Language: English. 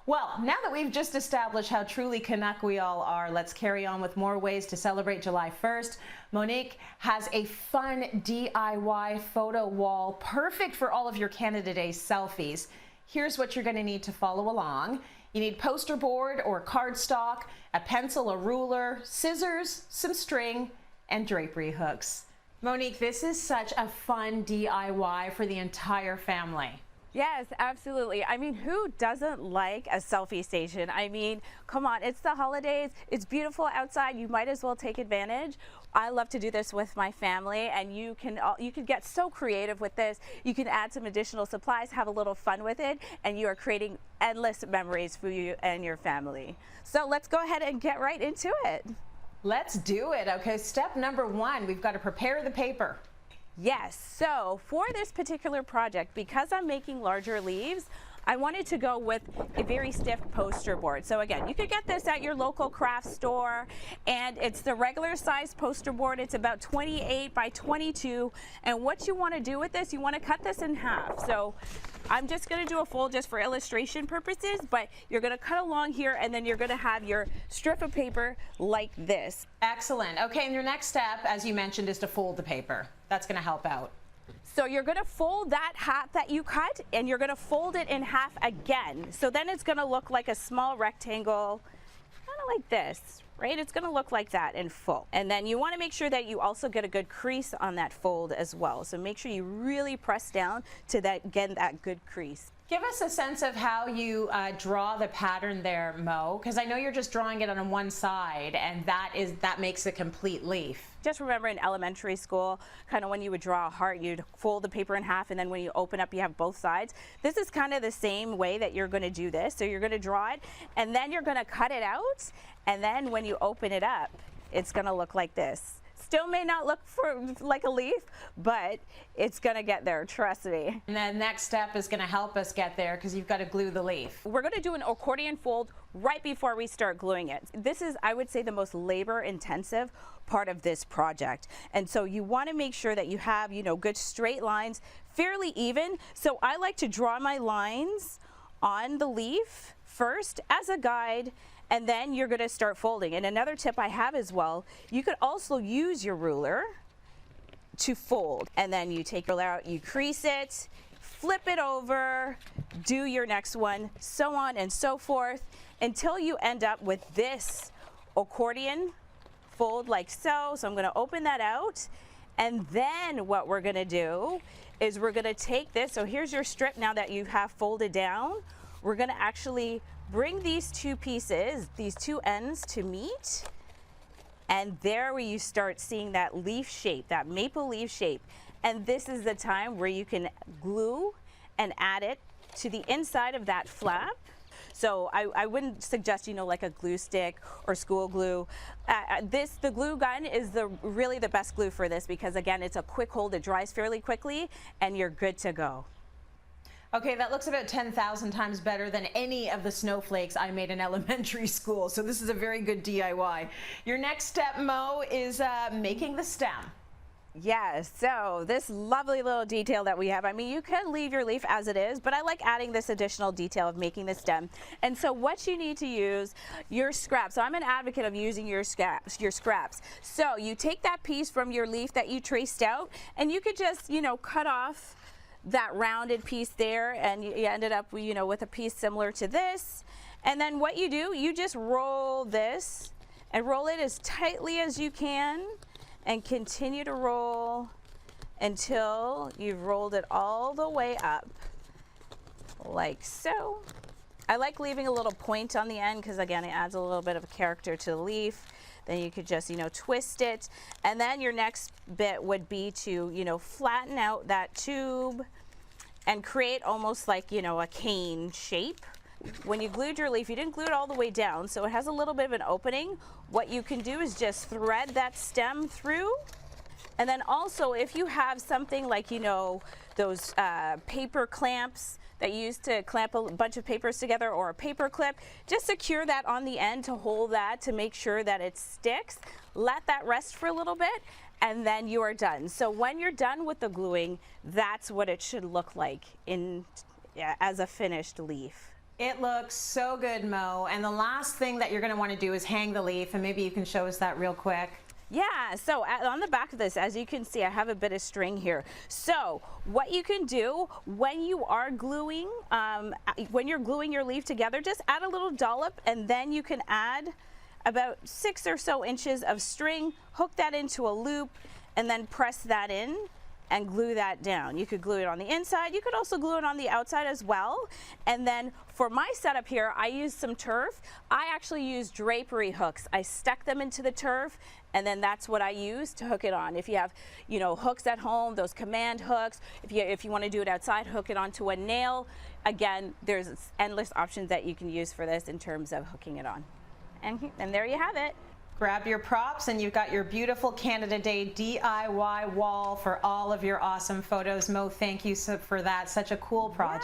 Well, now that we've just established how truly Canuck we all are, let's carry on with more ways to celebrate July 1st. Monique has a fun DIY photo wall, perfect for all of your Canada Day selfies. Here's what you're going to need to follow along. You need poster board or cardstock, a pencil, a ruler, scissors, some string, and drapery hooks. Monique, this is such a fun DIY for the entire family. Yes, absolutely. I mean, who doesn't like a selfie station? I mean, come on, it's the holidays. It's beautiful outside. You might as well take advantage. I love to do this with my family, and you can get so creative with this. You can add some additional supplies, have a little fun with it, and you are creating endless memories for you and your family. So let's go ahead and get right into it. Let's do it. Okay, step number 1, we've got to prepare the paper. Yes, so for this particular project, because I'm making larger leaves, I wanted to go with a very stiff poster board. So again, you could get this at your local craft store, and it's the regular size poster board. It's about 28 by 22. And what you want to do with this, you want to cut this in half. So I'm just going to do a fold just for illustration purposes, but you're going to cut along here, and then you're going to have your strip of paper like this. Excellent. Okay, and your next step, as you mentioned, is to fold the paper. That's going to help out. So you're going to fold that half that you cut, and you're going to fold it in half again. So then it's going to look like a small rectangle, kind of like this, right? It's going to look like that in full. And then you want to make sure that you also get a good crease on that fold as well. So make sure you really press down to get that good crease. Give us a sense of how you draw the pattern there, Mo, because I know you're just drawing it on one side, and that makes a complete leaf. Just remember in elementary school, kind of when you would draw a heart, you'd fold the paper in half, and then when you open up, you have both sides. This is kind of the same way that you're going to do this. So you're going to draw it, and then you're going to cut it out, and then when you open it up, it's going to look like this. Still may not look like a leaf, but it's going to get there, trust me. And the next step is going to help us get there because you've got to glue the leaf. We're going to do an accordion fold right before we start gluing it. This is, I would say, the most labor intensive part of this project. And so you want to make sure that you have, good straight lines, fairly even. So I like to draw my lines on the leaf first as a guide, and then you're going to start folding. And another tip I have as well, you could also use your ruler to fold. And then you take your ruler out, you crease it, flip it over, do your next one, so on and so forth, until you end up with this accordion fold like so. So I'm going to open that out. And then what we're going to do is we're going to take this. So here's your strip now that you have folded down. We're going to actually bring these two pieces, these two ends to meet, and there where you start seeing that leaf shape, that maple leaf shape. And this is the time where you can glue and add it to the inside of that flap. So I wouldn't suggest, like a glue stick or school glue. The glue gun is really the best glue for this because, again, it's a quick hold. It dries fairly quickly, and you're good to go. Okay, that looks about 10,000 times better than any of the snowflakes I made in elementary school. So this is a very good DIY. Your next step, Mo, is making the stem. Yes, so this lovely little detail that we have, I mean, you can leave your leaf as it is, but I like adding this additional detail of making the stem. And so what you need to use, your scraps. So I'm an advocate of using your scraps. So you take that piece from your leaf that you traced out, and you could just, cut off that rounded piece there, and you ended up, with a piece similar to this. And then what you do, you just roll this and roll it as tightly as you can, and continue to roll until you've rolled it all the way up, like so. I like leaving a little point on the end because, again, it adds a little bit of a character to the leaf. Then you could just, twist it. And then your next bit would be to, flatten out that tube and create almost like, a cane shape. When you glued your leaf, you didn't glue it all the way down, so it has a little bit of an opening. What you can do is just thread that stem through. And then also, if you have something like, those paper clamps that you use to clamp a bunch of papers together, or a paper clip, just secure that on the end to hold that to make sure that it sticks. Let that rest for a little bit, and then you are done. So when you're done with the gluing, that's what it should look like as a finished leaf. It looks so good, Mo. And the last thing that you're going to want to do is hang the leaf, and maybe you can show us that real quick. Yeah, so on the back of this, as you can see, I have a bit of string here. So what you can do when you are gluing, when you're gluing your leaf together, just add a little dollop, and then you can add about 6 or so inches of string, hook that into a loop, and then press that in and glue that down. You could glue it on the inside. You could also glue it on the outside as well. And then for my setup here, I used some turf. I actually used drapery hooks. I stuck them into the turf, and then that's what I use to hook it on. If you have, you know, hooks at home, those command hooks, if you want to do it outside, hook it onto a nail. Again, there's endless options that you can use for this in terms of hooking it on. And there you have it. Grab your props, and you've got your beautiful Canada Day DIY wall for all of your awesome photos. Mo, thank you for that. Such a cool project.